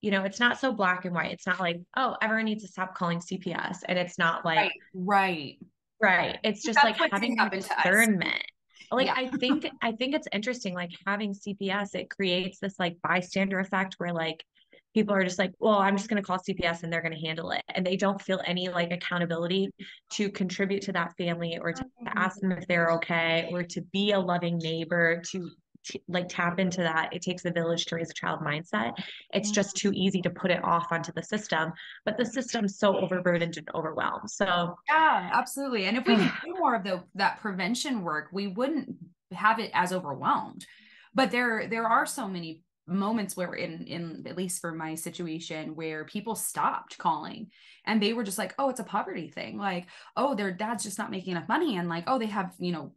you know, it's not so black and white. It's not like, oh, everyone needs to stop calling CPS. And it's not like, right. It's just like having discernment. Like, I think it's interesting, like having CPS, it creates this like bystander effect where like people are just like, well, I'm just going to call CPS and they're going to handle it. And they don't feel any like accountability to contribute to that family or to ask them if they're okay, or to be a loving neighbor, to like tap into that. It takes a village to raise a child mindset. It's just too easy to put it off onto the system, but the system's so overburdened and overwhelmed. So yeah, absolutely. And if we could do more of that prevention work, we wouldn't have it as overwhelmed. But there are so many moments where in at least for my situation, where people stopped calling and they were just like, oh, it's a poverty thing. Like, oh, their dad's just not making enough money. And like, oh, they have, you know,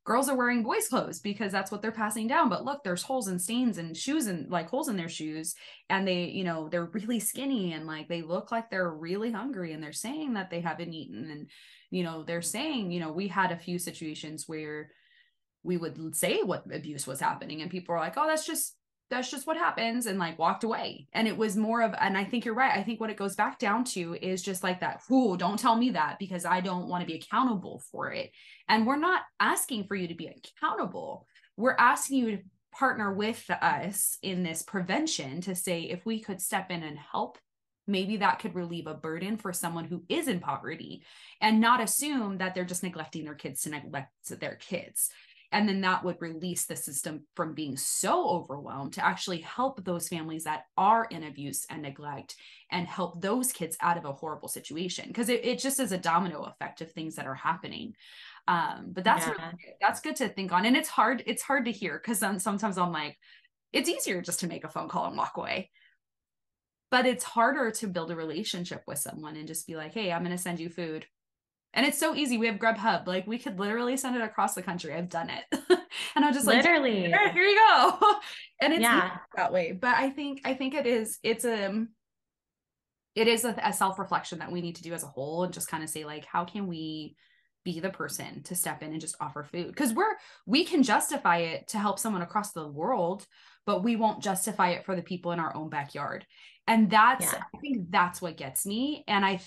girls are wearing boys' clothes because that's what they're passing down. But look, there's holes and stains and shoes and like holes in their shoes. And they, you know, they're really skinny and like they look like they're really hungry and they're saying that they haven't eaten. And, you know, they're saying, you know, we had a few situations where we would say what abuse was happening and people were like, oh, that's just what happens, and like walked away. And it was more of, and I think you're right. I think what it goes back down to is just like that, ooh, don't tell me that because I don't want to be accountable for it. And we're not asking for you to be accountable. We're asking you partner with us in this prevention to say, if we could step in and help, maybe that could relieve a burden for someone who is in poverty, and not assume that they're just neglecting their kids to neglect their kids. And then that would release the system from being so overwhelmed to actually help those families that are in abuse and neglect, and help those kids out of a horrible situation. Because it just is a domino effect of things that are happening. But that's that's good to think on. And it's hard to hear, because sometimes I'm like, it's easier just to make a phone call and walk away. But it's harder to build a relationship with someone and just be like, hey, I'm going to send you food. And it's so easy. We have Grubhub. Like, we could literally send it across the country. I've done it. And I'm just like, literally, here you go. And it's that way. But I think it is a self-reflection that we need to do as a whole, and just kind of say, like, how can we be the person to step in and just offer food? Because we can justify it to help someone across the world, but we won't justify it for the people in our own backyard. And I think that's what gets me. And I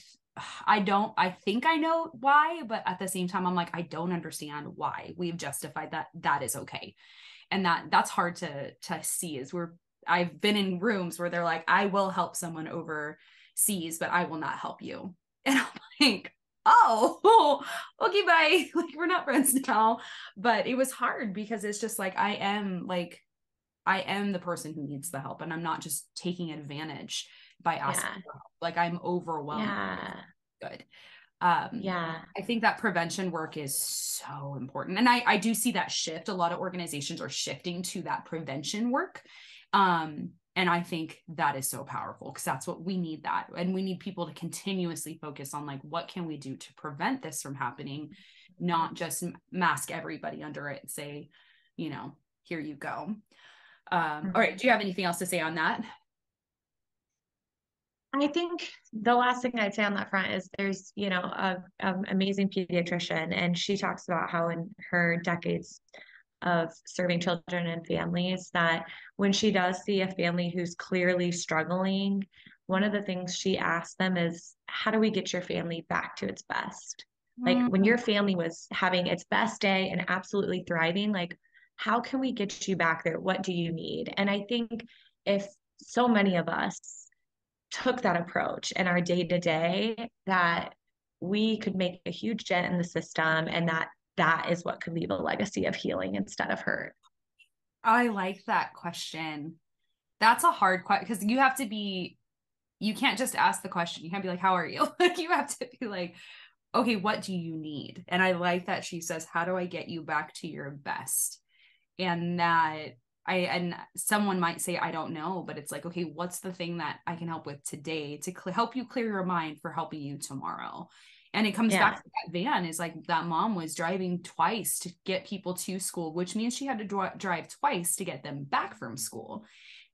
think I know why, but at the same time, I'm like, I don't understand why we've justified that is okay. And that's hard to see. I've been in rooms where they're like, I will help someone overseas, but I will not help you. And I'm like, oh, okay, bye. Like, we're not friends now. But it was hard, because it's just like, I am the person who needs the help, and I'm not just taking advantage by asking for help. Like, I'm overwhelmed. Yeah. Good. I think that prevention work is so important. And I do see that shift. A lot of organizations are shifting to that prevention work. And I think that is so powerful, because that's what we need. That, and we need people to continuously focus on, like, what can we do to prevent this from happening, not just mask everybody under it and say, here you go. All right. Do you have anything else to say on that? I think the last thing I'd say on that front is there's, an amazing pediatrician, and she talks about how in her decades of serving children and families, that when she does see a family who's clearly struggling, one of the things she asks them is, how do we get your family back to its best? Like, when your family was having its best day and absolutely thriving, like, how can we get you back there? What do you need? And I think if so many of us took that approach in our day-to-day, that we could make a huge dent in the system, and that is what could leave a legacy of healing instead of hurt. I like that question. That's a hard question, because you can't just ask the question. You can't be like, how are you? Like, you have to be like, okay, what do you need? And I like that she says, how do I get you back to your best? And and someone might say, I don't know, but it's like, okay, what's the thing that I can help with today to help you clear your mind for helping you tomorrow? And it comes back to that van, is like, that mom was driving twice to get people to school, which means she had to drive twice to get them back from school.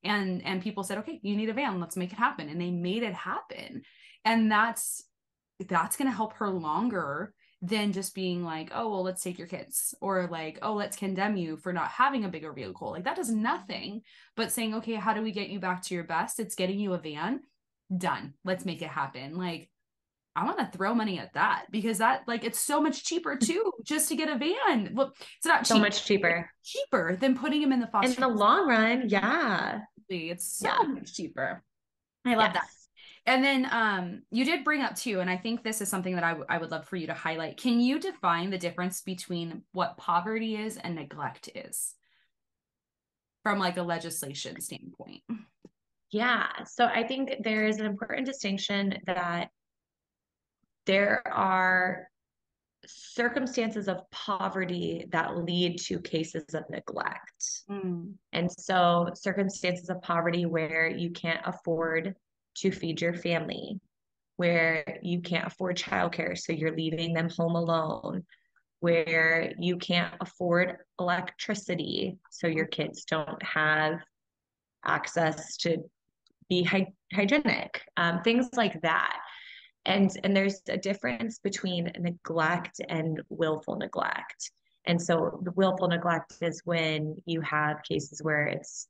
And people said, okay, you need a van, let's make it happen. And they made it happen. And that's going to help her longer than just being like, oh, well, let's take your kids, or like, oh, let's condemn you for not having a bigger vehicle. Like, that does nothing but saying, okay, how do we get you back to your best? It's getting you a van. Done. Let's make it happen. Like, I want to throw money at that, because that, like, it's so much cheaper too, just to get a van. Well, it's not so much cheaper than putting him in the foster. In the long run. Yeah. It's so much cheaper. I love that. And then you did bring up too, and I think this is something that I would love for you to highlight. Can you define the difference between what poverty is and neglect is, from like a legislation standpoint? Yeah. So I think there is an important distinction, that there are circumstances of poverty that lead to cases of neglect. And so circumstances of poverty where you can't afford to feed your family, where you can't afford childcare, so you're leaving them home alone, where you can't afford electricity, so your kids don't have access to be hygienic, things like that. And there's a difference between neglect and willful neglect. And so the willful neglect is when you have cases where it's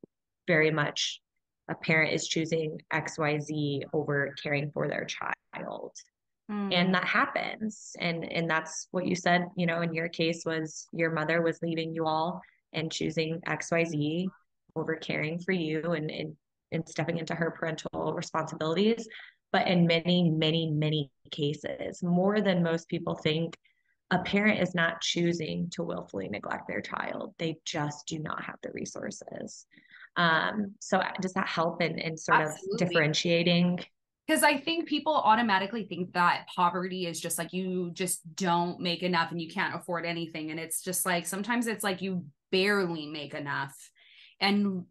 very much a parent is choosing XYZ over caring for their child. And that happens. And that's what you said, in your case, was your mother was leaving you all and choosing XYZ over caring for you and stepping into her parental responsibilities. But in many, many, many cases, more than most people think, a parent is not choosing to willfully neglect their child. They just do not have the resources. So does that help in sort of differentiating? Because I think people automatically think that poverty is just like you just don't make enough and you can't afford anything. And it's just like sometimes it's like you barely make enough. And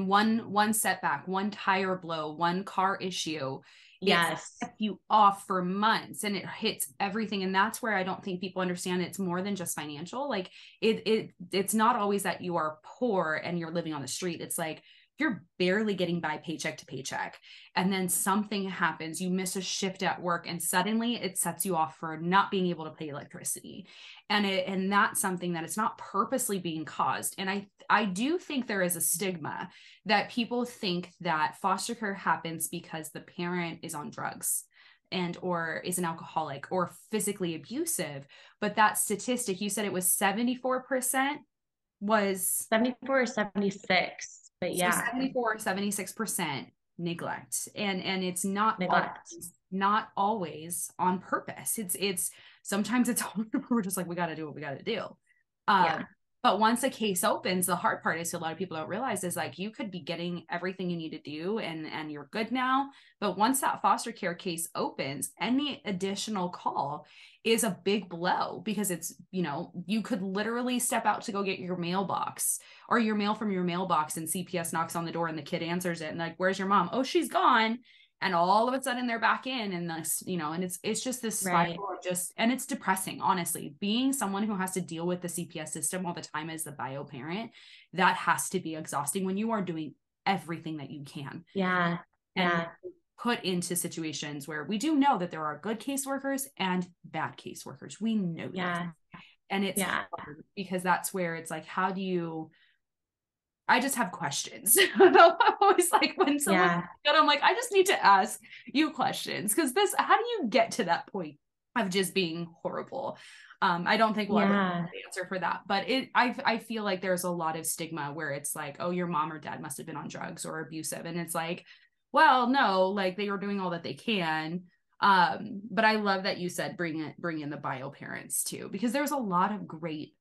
one setback, one tire blow, one car issue, yes, it sets you off for months and it hits everything. And that's where I don't think people understand it's more than just financial. Like it's not always that you are poor and you're living on the street. It's like you're barely getting by paycheck to paycheck. And then something happens, you miss a shift at work and suddenly it sets you off for not being able to pay electricity. And that's something that it's not purposely being caused. And I do think there is a stigma that people think that foster care happens because the parent is on drugs and or is an alcoholic or physically abusive. But that statistic, you said it was 74% was 74 or 76. But yeah, so 74 or 76% neglect. And it's not always on purpose. It's sometimes it's we're just like, we got to do what we got to do. But once a case opens, the hard part is a lot of people don't realize is like you could be getting everything you need to do and you're good now. But once that foster care case opens, any additional call is a big blow because it's, you could literally step out to go get your mailbox or your mail from your mailbox and CPS knocks on the door and the kid answers it and like, where's your mom? Oh, she's gone. And all of a sudden they're back in and this, and it's just this spiral of and it's depressing, honestly, being someone who has to deal with the CPS system all the time as the bio parent, that has to be exhausting when you are doing everything that you can. And put into situations where we do know that there are good caseworkers and bad caseworkers. We know that. And it's hard because that's where it's like, how do you, I just have questions. I'm always like, when someone, I'm like, I just need to ask you questions because how do you get to that point of just being horrible? I don't think we'll ever have the answer for that, but I feel like there's a lot of stigma where it's like, oh, your mom or dad must have been on drugs or abusive. And it's like, well, no, like they are doing all that they can. But I love that you said, bring in the bio parents too, because there's a lot of great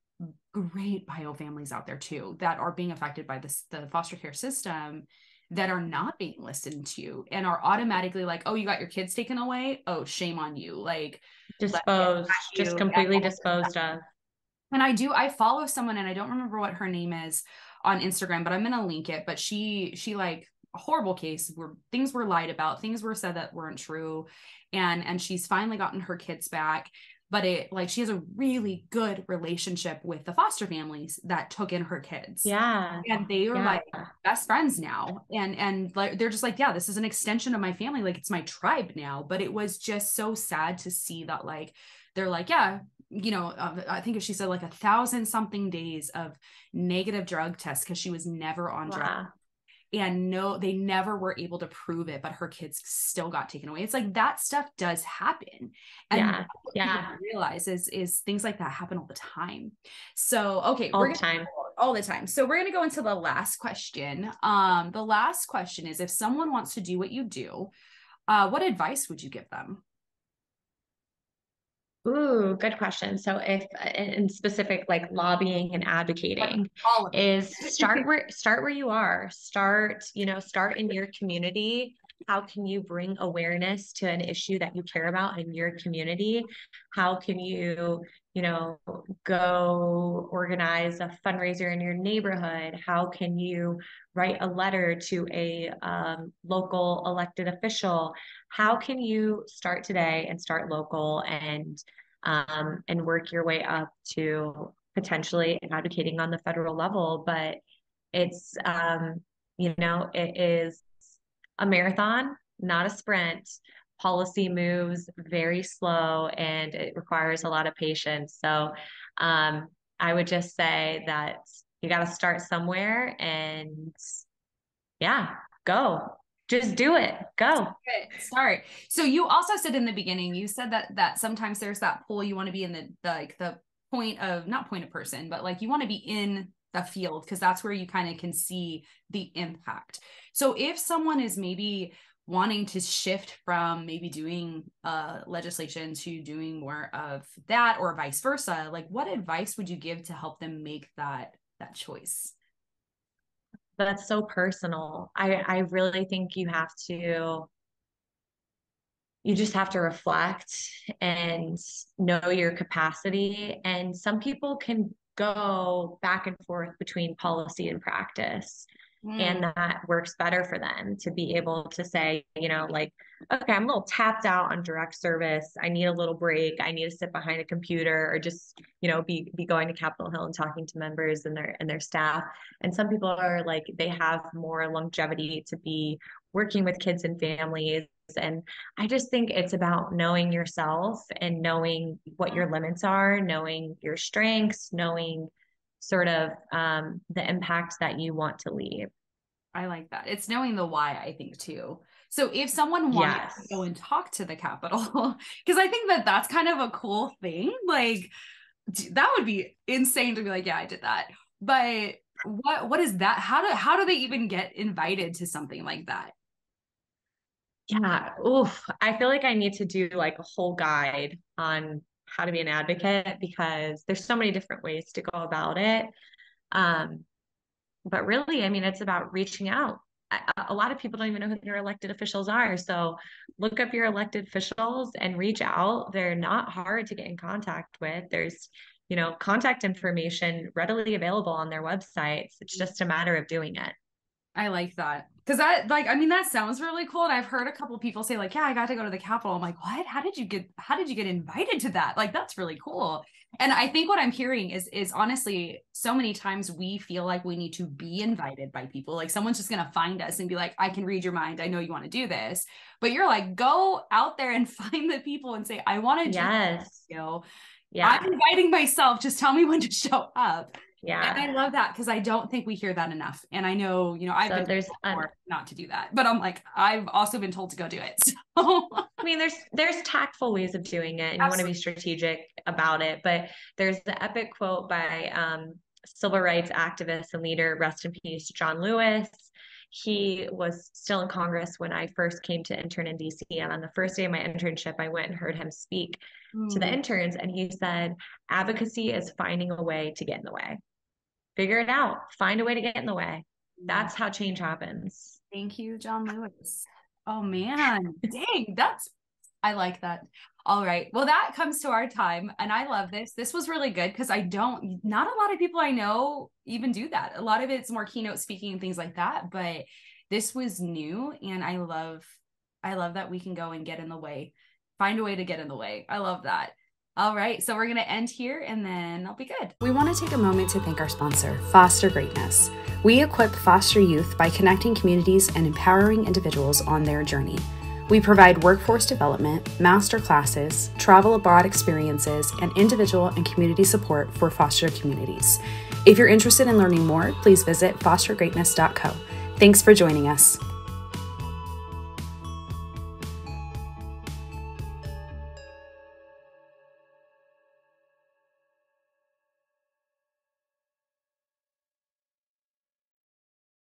bio families out there too that are being affected by the foster care system that are not being listened to and are automatically like, oh, you got your kids taken away, oh, shame on you, like disposed, just completely disposed of. And I follow someone and I don't remember what her name is on Instagram, but I'm gonna link it. But she like a horrible case where things were lied about, things were said that weren't true, and she's finally gotten her kids back. But she has a really good relationship with the foster families that took in her kids. And they are like best friends now. And like, they're just like, yeah, this is an extension of my family. Like it's my tribe now. But it was just so sad to see that, like, they're like, yeah, I think she said like 1,000 something days of negative drug tests because she was never on drugs. And no, they never were able to prove it, but her kids still got taken away. It's like that stuff does happen. And what people realize is things like that happen all the time. So, okay. All the time. So we're going to go into the last question. The last question is, if someone wants to do what you do, what advice would you give them? Ooh, good question. So if in specific, like lobbying and advocating is start where you are, start in your community. How can you bring awareness to an issue that you care about in your community? How can you, go organize a fundraiser in your neighborhood? How can you write a letter to a local elected official? How can you start today and start local and work your way up to potentially advocating on the federal level? But it's, it is a marathon, not a sprint. Policy moves very slow and it requires a lot of patience. So I would just say that you got to start somewhere and go. Just do it. Go. Start. So you also said in the beginning, you said that sometimes there's that pull, you want to be in the point of, not point of person, but like you want to be in field, because that's where you kind of can see the impact. So if someone is maybe wanting to shift from maybe doing legislation to doing more of that, or vice versa, like what advice would you give to help them make that choice? That's so personal. I really think you just have to reflect and know your capacity. And some people can go back and forth between policy and practice. And that works better for them to be able to say, like, okay, I'm a little tapped out on direct service. I need a little break. I need to sit behind a computer, or just, be going to Capitol Hill and talking to members and their staff. And some people are like, they have more longevity to be working with kids and families. And I just think it's about knowing yourself and knowing what your limits are, knowing your strengths, knowing sort of the impact that you want to leave. I like that. It's knowing the why, I think, too. So if someone wanted to go and talk to the Capitol, because I think that that's kind of a cool thing, like that would be insane to be like, yeah, I did that. But what is that? How do they even get invited to something like that? Yeah. Oof. I feel like I need to do like a whole guide on how to be an advocate, because there's so many different ways to go about it. But really, I mean, it's about reaching out. A lot of people don't even know who their elected officials are. So look up your elected officials and reach out. They're not hard to get in contact with. There's, contact information readily available on their websites. It's just a matter of doing it. I like that. Because that sounds really cool. And I've heard a couple people say like, yeah, I got to go to the Capitol. I'm like, what? How did you get invited to that? Like, that's really cool. And I think what I'm hearing is honestly, so many times we feel like we need to be invited by people. Like someone's just going to find us and be like, I can read your mind. I know you want to do this, but you're like, go out there and find the people and say, I want to do this. Yeah. I'm inviting myself. Just tell me when to show up. Yeah. And I love that, because I don't think we hear that enough. And I know, I've been told not to do that, but I'm like, I've also been told to go do it. So I mean, there's tactful ways of doing it, and you want to be strategic about it. But there's the epic quote by civil rights activist and leader, rest in peace, John Lewis. He was still in Congress when I first came to intern in DC. And on the first day of my internship, I went and heard him speak to the interns. And he said, advocacy is finding a way to get in the way. Figure it out. Find a way to get in the way. That's how change happens. Thank you, John Lewis. Oh man, dang, I like that. All right. Well, that comes to our time. And I love this. This was really good, because not a lot of people I know even do that. A lot of it's more keynote speaking and things like that. But this was new. And I love that we can go and get in the way, find a way to get in the way. I love that. All right, so we're going to end here, and then I'll be good. We want to take a moment to thank our sponsor, Foster Greatness. We equip foster youth by connecting communities and empowering individuals on their journey. We provide workforce development, master classes, travel abroad experiences, and individual and community support for foster communities. If you're interested in learning more, please visit fostergreatness.co. Thanks for joining us.